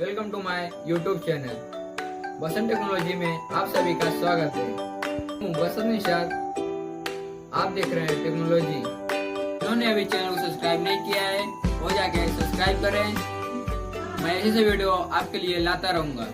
Welcome to my YouTube channel Basant technology में आप सभी का स्वागत है। हूँ बसंत निषाद, आप देख रहे हैं टेक्नोलॉजी। जिन्होंने अभी चैनल को सब्सक्राइब नहीं किया है वो जाके सब्सक्राइब करें। मैं ऐसे वीडियो आपके लिए लाता रहूंगा।